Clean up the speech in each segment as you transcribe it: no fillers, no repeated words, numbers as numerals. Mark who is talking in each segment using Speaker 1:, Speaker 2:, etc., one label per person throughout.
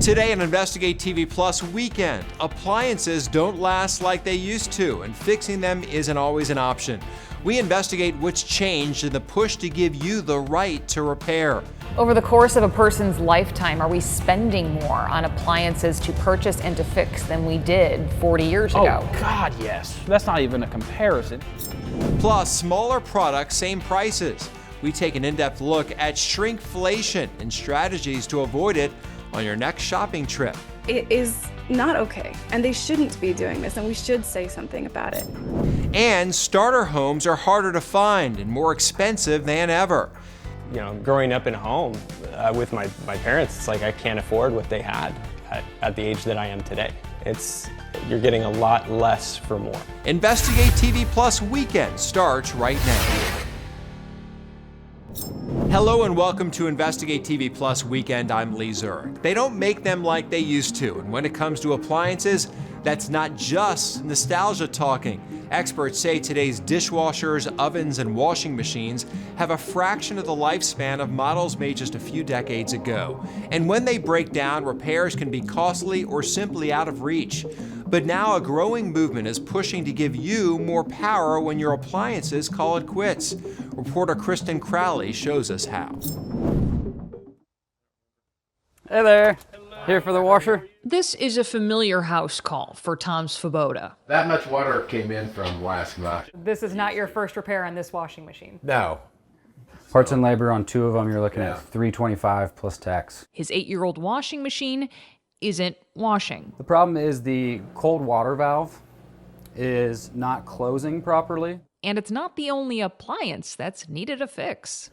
Speaker 1: Today on Investigate TV Plus Weekend, appliances don't last like they used to, and fixing them isn't always an option. We investigate what's changed in the push to give you the right to repair.
Speaker 2: Over the course of a person's lifetime, are we spending more on appliances to purchase and to fix than we did 40 years ago?
Speaker 3: Oh God, yes. That's not even a comparison.
Speaker 1: Plus, smaller products, same prices. We take an in-depth look at shrinkflation and strategies to avoid it on your next shopping trip.
Speaker 4: It is not okay, and they shouldn't be doing this, and we should say something about it.
Speaker 1: And starter homes are harder to find and more expensive than ever.
Speaker 5: You know, growing up in a home with my parents, it's like I can't afford what they had at the age that I am today. You're getting a lot less for more.
Speaker 1: Investigate TV Plus Weekend starts right now. Hello and welcome to Investigate TV Plus Weekend. I'm Lee Zurich. They don't make them like they used to, and when it comes to appliances, that's not just nostalgia talking. Experts say today's dishwashers, ovens, and washing machines have a fraction of the lifespan of models made just a few decades ago. And when they break down, repairs can be costly or simply out of reach. But now a growing movement is pushing to give you more power when your appliances call it quits. Reporter Kristin Crowley shows us how.
Speaker 3: Hey there. Here for the washer?
Speaker 2: This is a familiar house call for Tom Svoboda.
Speaker 6: That much water came in from last night.
Speaker 7: This is not your first repair on this washing machine.
Speaker 6: No.
Speaker 8: Parts and labor on 2 of them, you're looking at $325 plus tax.
Speaker 2: His 8-year-old washing machine isn't washing.
Speaker 8: The problem is the cold water valve is not closing properly.
Speaker 2: And it's not the only appliance that's needed a fix.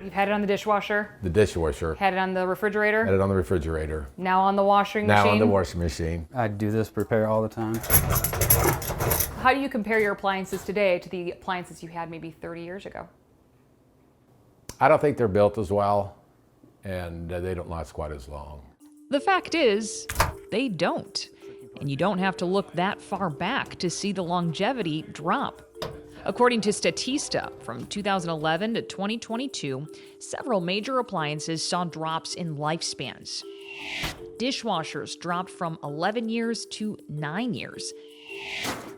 Speaker 7: You've had it on the dishwasher,
Speaker 6: The dishwasher.
Speaker 7: had it on the refrigerator,
Speaker 6: Had it on the refrigerator.
Speaker 7: now on the washing
Speaker 6: Now
Speaker 7: machine.
Speaker 6: on the washing machine.
Speaker 8: I do this repair all the time.
Speaker 7: How do you compare your appliances today to the appliances you had maybe 30 years ago?
Speaker 6: I don't think they're built as well, and they don't last quite as long.
Speaker 2: The fact is, they don't. And you don't have to look that far back to see the longevity drop. According to Statista, from 2011 to 2022, several major appliances saw drops in lifespans. Dishwashers dropped from 11 years to 9 years.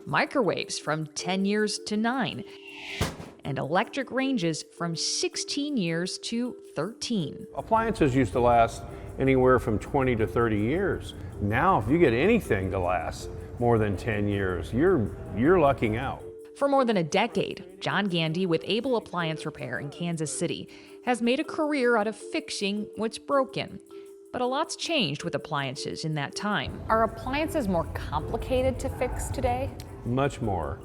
Speaker 2: Microwaves from 10 years to 9. And electric ranges from 16 years to 13.
Speaker 9: Appliances used to last anywhere from 20 to 30 years. Now, if you get anything to last more than 10 years, you're lucking out.
Speaker 2: For more than a decade, John Gandy with Able Appliance Repair in Kansas City has made a career out of fixing what's broken. But a lot's changed with appliances in that time.
Speaker 7: Are appliances more complicated to fix today?
Speaker 9: Much more.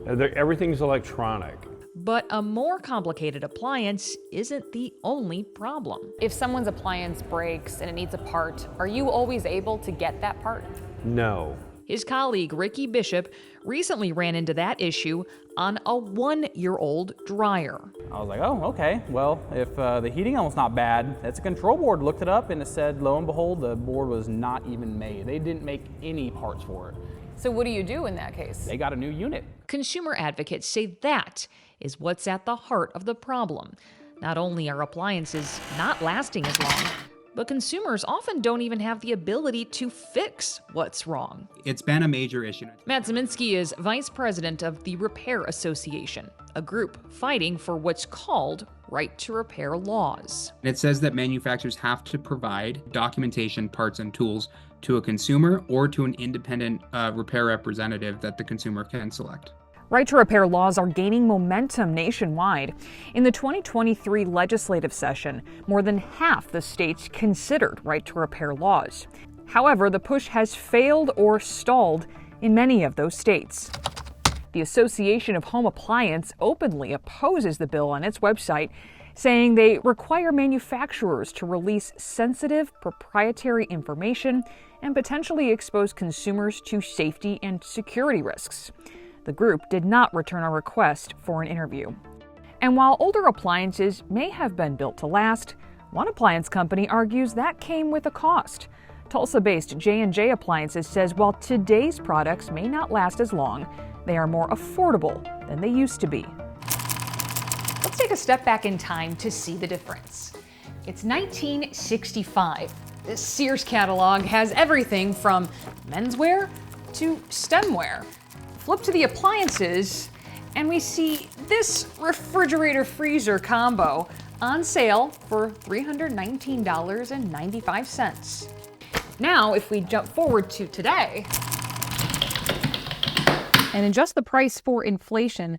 Speaker 9: Everything's electronic.
Speaker 2: But a more complicated appliance isn't the only problem.
Speaker 7: If someone's appliance breaks and it needs a part, are you always able to get that part?
Speaker 9: No.
Speaker 2: His colleague, Ricky Bishop, recently ran into that issue on a 1-year-old dryer.
Speaker 3: I was like, oh, okay. Well, if the heating element's not bad, that's a control board. Looked it up and it said, lo and behold, the board was not even made. They didn't make any parts for it.
Speaker 7: So what do you do in that case?
Speaker 3: They got a new unit.
Speaker 2: Consumer advocates say that is what's at the heart of the problem. Not only are appliances not lasting as long, but consumers often don't even have the ability to fix what's wrong.
Speaker 10: It's been a major issue.
Speaker 2: Matt Zeminski is vice president of the Repair Association, a group fighting for what's called right to repair laws.
Speaker 10: It says that manufacturers have to provide documentation, parts, and tools to a consumer or to an independent repair representative that the consumer can select.
Speaker 11: Right to repair laws are gaining momentum nationwide. In the 2023 legislative session, more than half the states considered right to repair laws. However, the push has failed or stalled in many of those states. The Association of Home Appliance openly opposes the bill on its website, saying they require manufacturers to release sensitive proprietary information and potentially expose consumers to safety and security risks. The group did not return a request for an interview. And while older appliances may have been built to last, one appliance company argues that came with a cost. Tulsa-based J&J Appliances says while today's products may not last as long, they are more affordable than they used to be.
Speaker 7: Let's take a step back in time to see the difference. It's 1965.
Speaker 2: This Sears catalog has everything from menswear to stemware. Flip to the appliances, and we see this refrigerator freezer combo on sale for $319.95. Now, if we jump forward to today and adjust the price for inflation,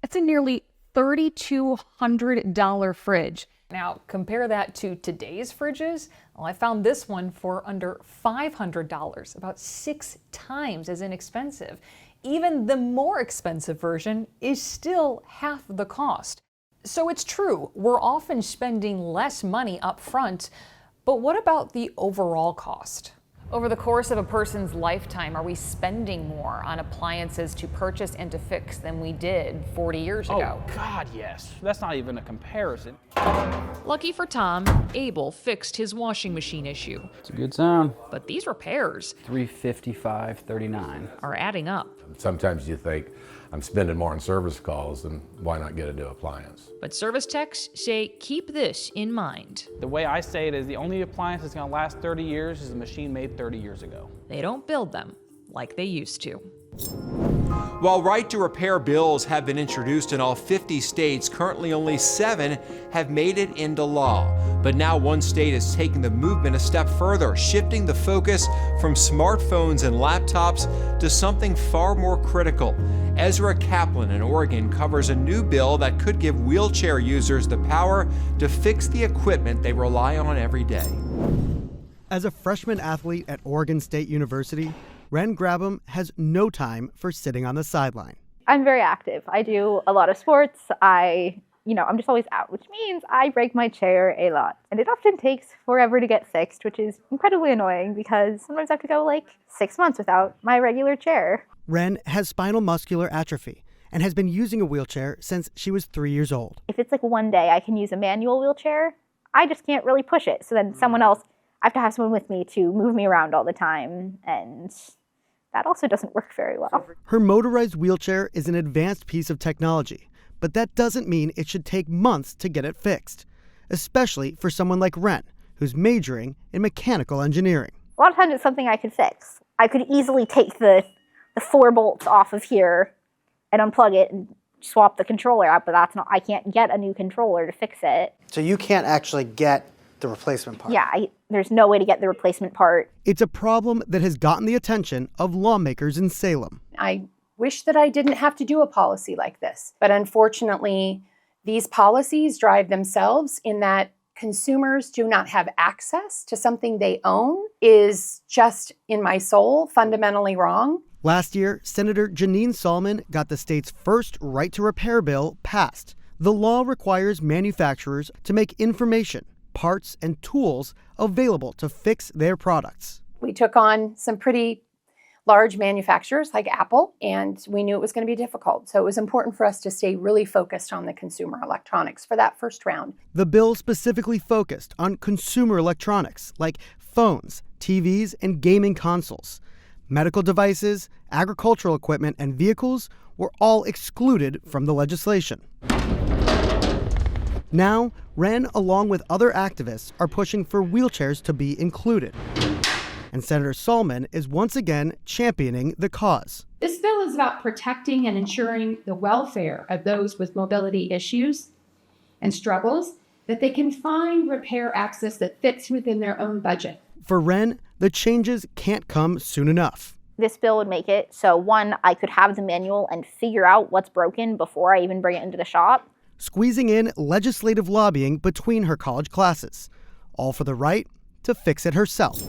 Speaker 2: it's a nearly $3,200 fridge. Now, compare that to today's fridges. Well, I found this one for under $500, about 6 times as inexpensive. Even the more expensive version is still half the cost. So it's true, we're often spending less money up front, but what about the overall cost? Over the course of a person's lifetime, are we spending more on appliances to purchase and to fix than we did 40 years ago?
Speaker 3: Oh God, yes. That's not even a comparison.
Speaker 2: Lucky for Tom, Abel fixed his washing machine issue.
Speaker 8: It's a good sound.
Speaker 2: But these repairs
Speaker 8: $355.39
Speaker 2: are adding up.
Speaker 6: Sometimes you think, I'm spending more on service calls, and why not get a new appliance?
Speaker 2: But service techs say keep this in mind.
Speaker 3: The way I say it is the only appliance that's gonna last 30 years is a machine made 30 years ago.
Speaker 2: They don't build them like they used to.
Speaker 1: While right to repair bills have been introduced in all 50 states, currently only 7 have made it into law. But now one state is taking the movement a step further, shifting the focus from smartphones and laptops to something far more critical. Ezra Kaplan in Oregon covers a new bill that could give wheelchair users the power to fix the equipment they rely on every day.
Speaker 12: As a freshman athlete at Oregon State University, Ren Grabham has no time for sitting on the sideline.
Speaker 13: I'm very active. I do a lot of sports. I'm just always out, which means I break my chair a lot. And it often takes forever to get fixed, which is incredibly annoying because sometimes I have to go like 6 months without my regular chair.
Speaker 12: Ren has spinal muscular atrophy and has been using a wheelchair since she was 3 years old.
Speaker 13: If it's like one day I can use a manual wheelchair, I just can't really push it. So then I have to have someone with me to move me around all the time, and that also doesn't work very well.
Speaker 12: Her motorized wheelchair is an advanced piece of technology, but that doesn't mean it should take months to get it fixed, especially for someone like Ren, who's majoring in mechanical engineering.
Speaker 13: A lot of times it's something I could fix. I could easily take the 4 bolts off of here and unplug it and swap the controller out, but I can't get a new controller to fix it.
Speaker 14: So you can't actually get the replacement part?
Speaker 13: Yeah, there's no way to get the replacement part.
Speaker 12: It's a problem that has gotten the attention of lawmakers in Salem.
Speaker 15: I wish that I didn't have to do a policy like this, but unfortunately, these policies drive themselves in that consumers do not have access to something they own is just, in my soul, fundamentally wrong.
Speaker 12: Last year, Senator Janine Solomon got the state's first right to repair bill passed. The law requires manufacturers to make information, parts, and tools available to fix their products.
Speaker 15: We took on some pretty large manufacturers like Apple, and we knew it was going to be difficult. So it was important for us to stay really focused on the consumer electronics for that first round.
Speaker 12: The bill specifically focused on consumer electronics like phones, TVs, and gaming consoles. Medical devices, agricultural equipment, and vehicles were all excluded from the legislation. Now, Ren, along with other activists, are pushing for wheelchairs to be included. And Senator Solomon is once again championing the cause.
Speaker 16: This bill is about protecting and ensuring the welfare of those with mobility issues and struggles, that they can find repair access that fits within their own budget.
Speaker 12: For Ren, the changes can't come soon enough.
Speaker 13: This bill would make it so, one, I could have the manual and figure out what's broken before I even bring it into the shop.
Speaker 12: Squeezing in legislative lobbying between her college classes, all for the right to fix it herself.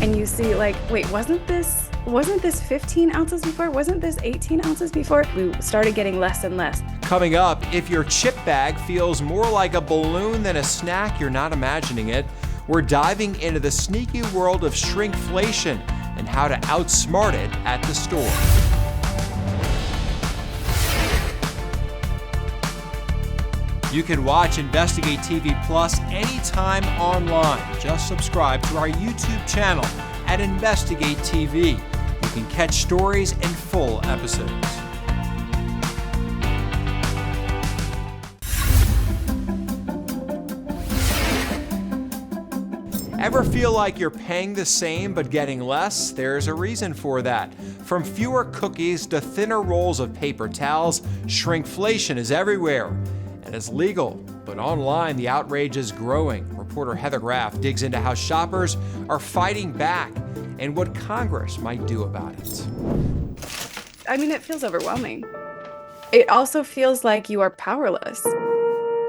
Speaker 4: And you see, wait, wasn't this 15 ounces before? Wasn't this 18 ounces before? We started getting less and less.
Speaker 1: Coming up, if your chip bag feels more like a balloon than a snack, you're not imagining it. We're diving into the sneaky world of shrinkflation and how to outsmart it at the store. You can watch Investigate TV Plus anytime online. Just subscribe to our YouTube channel at Investigate TV. You can catch stories and full episodes. Ever feel like you're paying the same but getting less? There's a reason for that. From fewer cookies to thinner rolls of paper towels, shrinkflation is everywhere and is legal. But online, the outrage is growing. Reporter Heather Graf digs into how shoppers are fighting back and what Congress might do about it.
Speaker 4: I mean, it feels overwhelming. It also feels like you are powerless.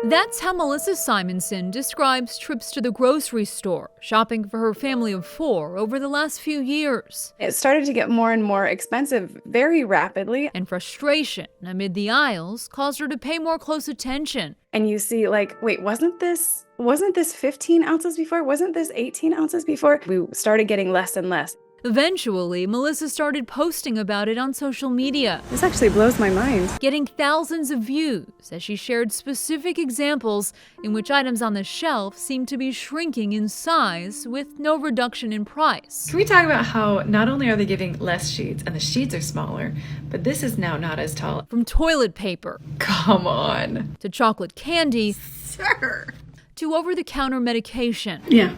Speaker 2: That's how Melissa Simonson describes trips to the grocery store, shopping for her family of 4 over the last few years.
Speaker 4: It started to get more and more expensive very rapidly.
Speaker 2: And frustration amid the aisles caused her to pay more close attention.
Speaker 4: And you see, like, wait, wasn't this 15 ounces before? Wasn't this 18 ounces before? We started getting less and less.
Speaker 2: Eventually, Melissa started posting about it on social media.
Speaker 4: This actually blows my mind.
Speaker 2: Getting thousands of views as she shared specific examples in which items on the shelf seemed to be shrinking in size with no reduction in price.
Speaker 17: Can we talk about how not only are they giving less sheets and the sheets are smaller, but this is now not as tall?
Speaker 2: From toilet paper.
Speaker 17: Come on.
Speaker 2: To chocolate candy.
Speaker 17: Sir.
Speaker 2: To over-the-counter medication.
Speaker 18: Yeah.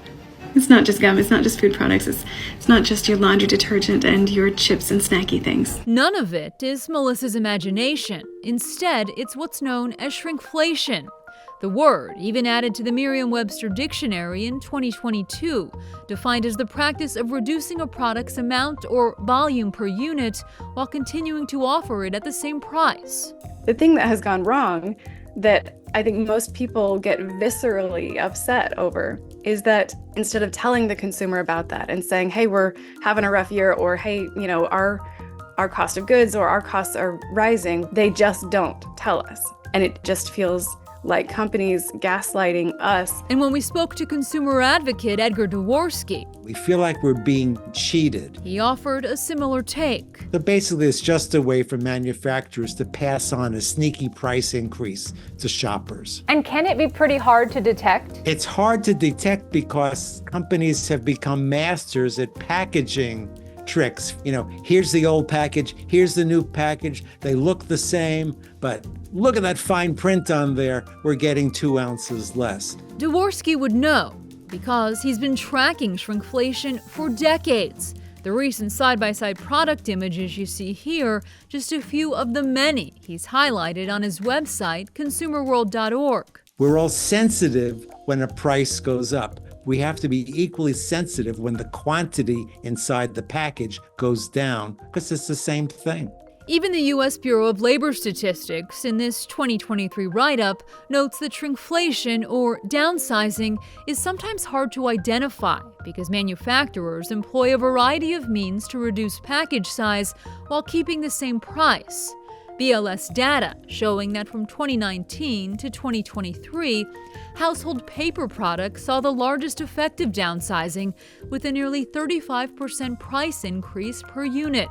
Speaker 18: It's not just gum, it's not just food products, it's not just your laundry detergent and your chips and snacky things.
Speaker 2: None of it is Melissa's imagination. Instead, it's what's known as shrinkflation. The word even added to the Merriam-Webster dictionary in 2022, defined as the practice of reducing a product's amount or volume per unit while continuing to offer it at the same price.
Speaker 4: The thing that has gone wrong, that I think most people get viscerally upset over, is that instead of telling the consumer about that and saying, hey, we're having a rough year, or hey, you know, our cost of goods or our costs are rising, they just don't tell us. And it just feels like companies gaslighting us.
Speaker 2: And when we spoke to consumer advocate Edgar Dworsky,
Speaker 19: we feel like we're being cheated.
Speaker 2: He offered a similar take.
Speaker 19: So basically, it's just a way for manufacturers to pass on a sneaky price increase to shoppers.
Speaker 7: And can it be pretty hard to detect?
Speaker 19: It's hard to detect because companies have become masters at packaging tricks. You know, here's the old package, here's the new package. They look the same, but look at that fine print on there. We're getting 2 ounces less.
Speaker 2: Dworsky would know because he's been tracking shrinkflation for decades. The recent side-by-side product images you see here, just a few of the many he's highlighted on his website, consumerworld.org.
Speaker 19: We're all sensitive when a price goes up. We have to be equally sensitive when the quantity inside the package goes down, because it's the same thing.
Speaker 2: Even the U.S. Bureau of Labor Statistics, in this 2023 write-up, notes that shrinkflation, or downsizing, is sometimes hard to identify because manufacturers employ a variety of means to reduce package size while keeping the same price. BLS data showing that from 2019 to 2023, household paper products saw the largest effective downsizing with a nearly 35% price increase per unit,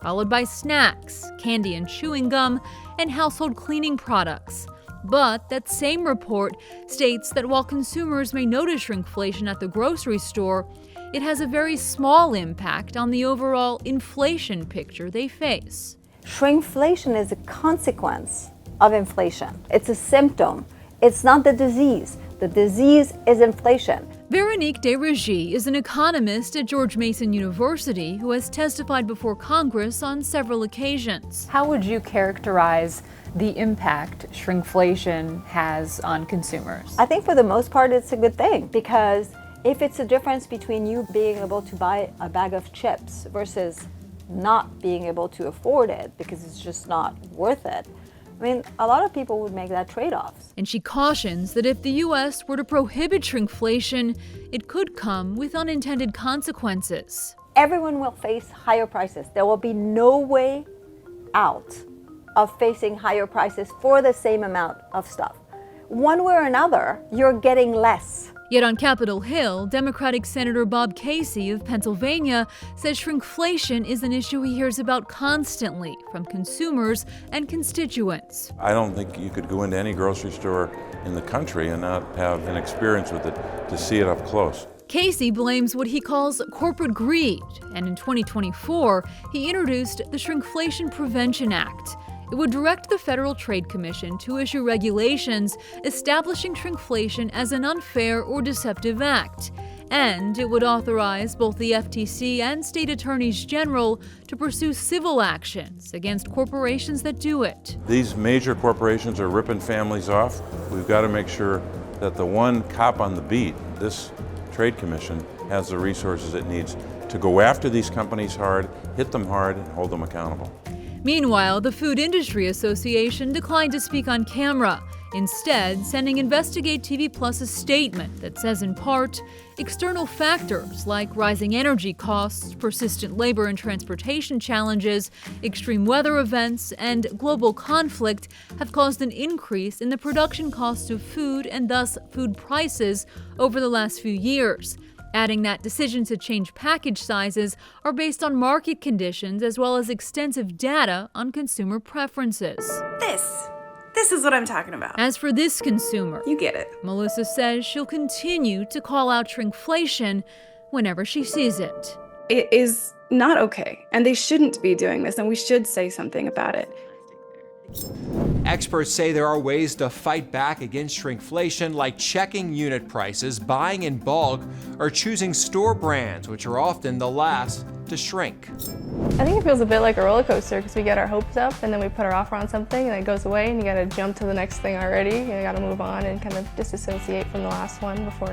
Speaker 2: followed by snacks, candy and chewing gum, and household cleaning products. But that same report states that while consumers may notice shrinkflation at the grocery store, it has a very small impact on the overall inflation picture they face.
Speaker 20: Shrinkflation is a consequence of inflation. It's a symptom. It's not the disease. The disease is inflation.
Speaker 2: Veronique Desregie is an economist at George Mason University who has testified before Congress on several occasions.
Speaker 7: How would you characterize the impact shrinkflation has on consumers?
Speaker 20: I think for the most part it's a good thing, because if it's a difference between you being able to buy a bag of chips versus not being able to afford it because it's just not worth it, I mean, a lot of people would make that trade-off.
Speaker 2: And she cautions that if the U.S. were to prohibit shrinkflation, it could come with unintended consequences.
Speaker 20: Everyone will face higher prices. There will be no way out of facing higher prices for the same amount of stuff. One way or another, you're getting less.
Speaker 2: Yet on Capitol Hill, Democratic Senator Bob Casey of Pennsylvania says shrinkflation is an issue he hears about constantly from consumers and constituents.
Speaker 21: I don't think you could go into any grocery store in the country and not have an experience with it to see it up close.
Speaker 2: Casey blames what he calls corporate greed, and in 2024, he introduced the Shrinkflation Prevention Act. It would direct the Federal Trade Commission to issue regulations establishing shrinkflation as an unfair or deceptive act,
Speaker 5: And it would authorize both the FTC and state attorneys general to pursue civil actions against corporations that do it.
Speaker 21: These major corporations are ripping families off. We've got to make sure that the one cop on the beat, this Trade Commission, has the resources it needs to go after these companies hard, hit them hard, and hold them accountable.
Speaker 5: Meanwhile, the Food Industry Association declined to speak on camera, instead sending InvestigateTV Plus a statement that says in part, external factors like rising energy costs, persistent labor and transportation challenges, extreme weather events, and global conflict have caused an increase in the production costs of food and thus food prices over the last few years. Adding that decisions to change package sizes are based on market conditions as well as extensive data on consumer preferences.
Speaker 22: This is what I'm talking about.
Speaker 5: As for this consumer,
Speaker 22: you get it.
Speaker 5: Melissa says she'll continue to call out shrinkflation whenever she sees it.
Speaker 4: It is not okay, and they shouldn't be doing this, and we should say something about it.
Speaker 1: Experts say there are ways to fight back against shrinkflation, like checking unit prices, buying in bulk, or choosing store brands, which are often the last to shrink.
Speaker 23: I think it feels a bit like a roller coaster because we get our hopes up and then we put our offer on something and it goes away and you gotta jump to the next thing already. You gotta move on and kind of disassociate from the last one before,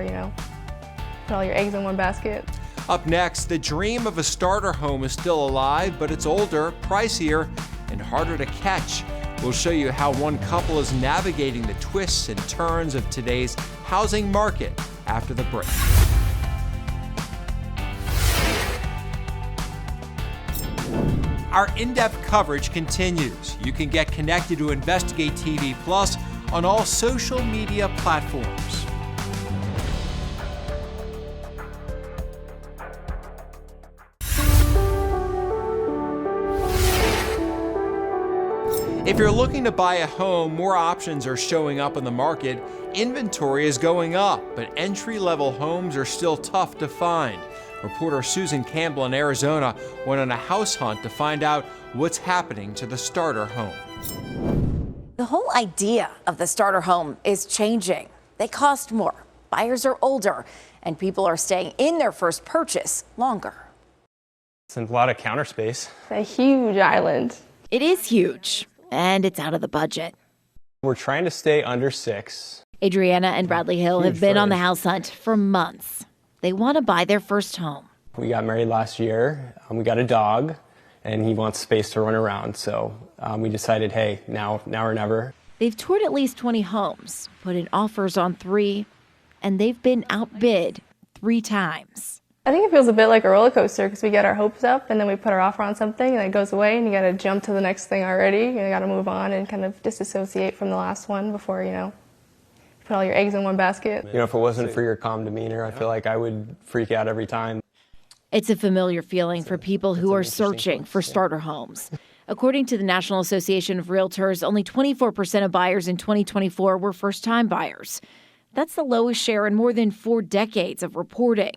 Speaker 23: put all your eggs in one basket.
Speaker 1: Up next, the dream of a starter home is still alive, but it's older, pricier, and harder to catch. We'll show you how one couple is navigating the twists and turns of today's housing market after the break. Our in-depth coverage continues. You can get connected to InvestigateTV Plus on all social media platforms. If you're looking to buy a home, more options are showing up in the market. Inventory is going up, but entry-level homes are still tough to find. Reporter Susan Campbell in Arizona went on a house hunt to find out what's happening to the starter home.
Speaker 24: The whole idea of the starter home is changing. They cost more, buyers are older, and people are staying in their first purchase longer.
Speaker 25: It's a lot of counter space.
Speaker 23: It's a huge island.
Speaker 24: It is huge, and it's out of the budget.
Speaker 25: We're trying to stay under 6.
Speaker 24: Adriana and Bradley Hill have been on the house hunt for months. They want to buy their first home.
Speaker 25: We got married last year. We got a dog, and he wants space to run around. So we decided, hey, now or never.
Speaker 24: They've toured at least 20 homes, put in offers on 3, and they've been outbid 3 times.
Speaker 23: I think it feels a bit like a roller coaster because we get our hopes up and then we put our offer on something and it goes away and you gotta jump to the next thing already. You gotta move on and kind of disassociate from the last one before, put all your eggs in one basket.
Speaker 25: If it wasn't for your calm demeanor, I feel like I would freak out every time.
Speaker 24: It's a familiar feeling for people who are searching for starter homes. According to the National Association of Realtors, only 24% of buyers in 2024 were first-time buyers. That's the lowest share in more than 4 decades of reporting.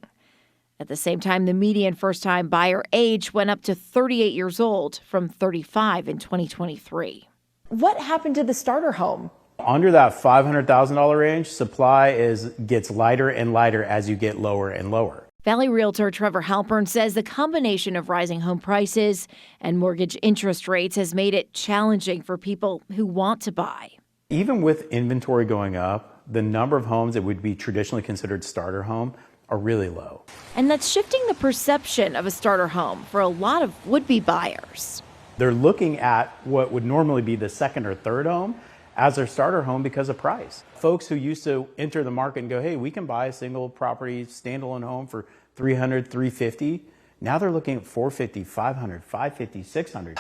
Speaker 24: At the same time, the median first-time buyer age went up to 38 years old from 35 in 2023. What happened to the starter home?
Speaker 26: Under that $500,000 range, supply gets lighter and lighter as you get lower and lower.
Speaker 24: Valley Realtor Trevor Halpern says the combination of rising home prices and mortgage interest rates has made it challenging for people who want to buy.
Speaker 26: Even with inventory going up, the number of homes that would be traditionally considered starter home are really low.
Speaker 24: And that's shifting the perception of a starter home for a lot of would-be buyers.
Speaker 26: They're looking at what would normally be the second or third home as their starter home because of price. Folks who used to enter the market and go, hey, we can buy a single property standalone home for $300, $350. Now they're looking at $450, $500, $550, $600.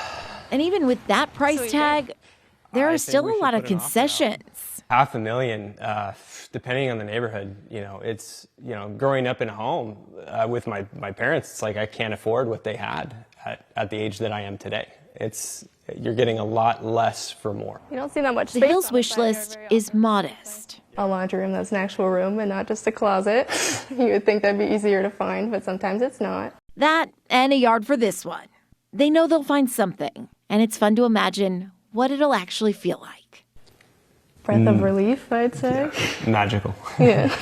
Speaker 24: And even with that price tag, there are still a lot of concessions.
Speaker 25: $500,000, depending on the neighborhood. It's, growing up in a home with my parents, it's like I can't afford what they had at the age that I am today. You're getting a lot less for more.
Speaker 23: You don't see that much space.
Speaker 24: The Hills wish list is modest.
Speaker 23: A laundry room that's an actual room and not just a closet. You would think that'd be easier to find, but sometimes it's not.
Speaker 24: That and a yard for this one. They know they'll find something, and it's fun to imagine what it'll actually feel like.
Speaker 23: Breath of relief, I'd say.
Speaker 25: Magical.
Speaker 23: Yeah.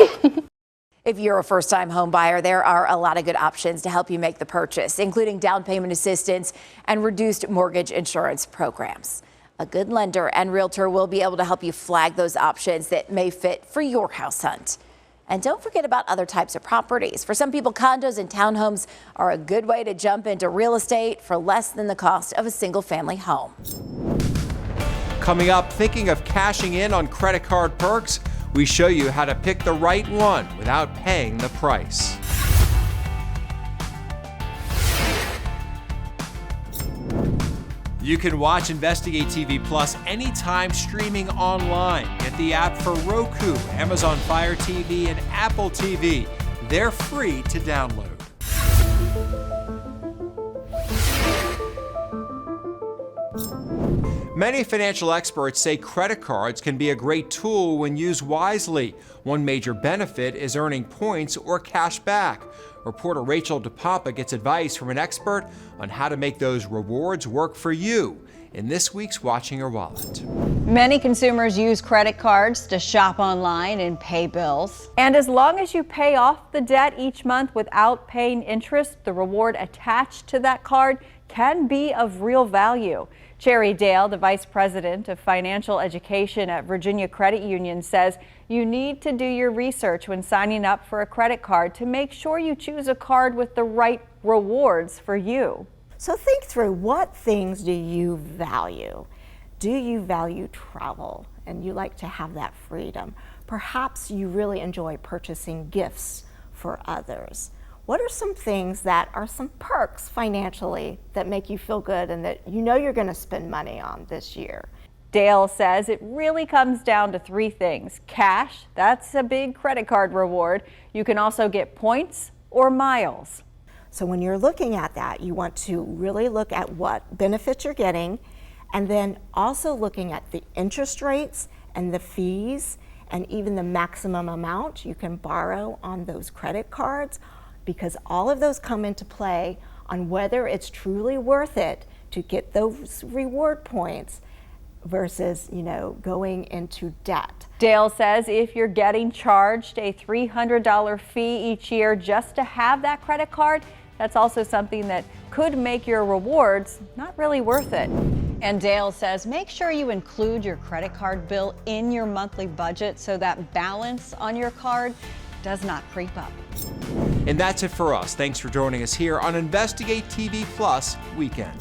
Speaker 3: If you're a first-time home buyer, there are a lot of good options to help you make the purchase, including down payment assistance and reduced mortgage insurance programs. A good lender and realtor will be able to help you flag those options that may fit for your house hunt. And don't forget about other types of properties. For some people, condos and townhomes are a good way to jump into real estate for less than the cost of a single-family home.
Speaker 1: Coming up, thinking of cashing in on credit card perks? We show you how to pick the right one without paying the price. You can watch Investigate TV Plus anytime streaming online. Get the app for Roku, Amazon Fire TV, and Apple TV. They're free to download. Many financial experts say credit cards can be a great tool when used wisely. One major benefit is earning points or cash back. Reporter Rachel DePapa gets advice from an expert on how to make those rewards work for you in this week's Watching Your Wallet.
Speaker 6: Many consumers use credit cards to shop online and pay bills.
Speaker 8: And as long as you pay off the debt each month without paying interest, the reward attached to that card can be of real value. Cherry Dale, the Vice President of Financial Education at Virginia Credit Union, says you need to do your research when signing up for a credit card to make sure you choose a card with the right rewards for you.
Speaker 9: So think through, what things do you value? Do you value travel and you like to have that freedom? Perhaps you really enjoy purchasing gifts for others. What are some things that are some perks financially that make you feel good and that you know you're going to spend money on this year?
Speaker 8: Dale says it really comes down to three things. Cash, that's a big credit card reward. You can also get points or miles.
Speaker 9: So when you're looking at that, you want to really look at what benefits you're getting, and then also looking at the interest rates and the fees and even the maximum amount you can borrow on those credit cards, because all of those come into play on whether it's truly worth it to get those reward points versus, going into debt.
Speaker 8: Dale says if you're getting charged a $300 fee each year just to have that credit card, that's also something that could make your rewards not really worth it.
Speaker 6: And Dale says make sure you include your credit card bill in your monthly budget so that balance on your card does not creep up.
Speaker 1: And that's it for us. Thanks for joining us here on Investigate TV Plus Weekend.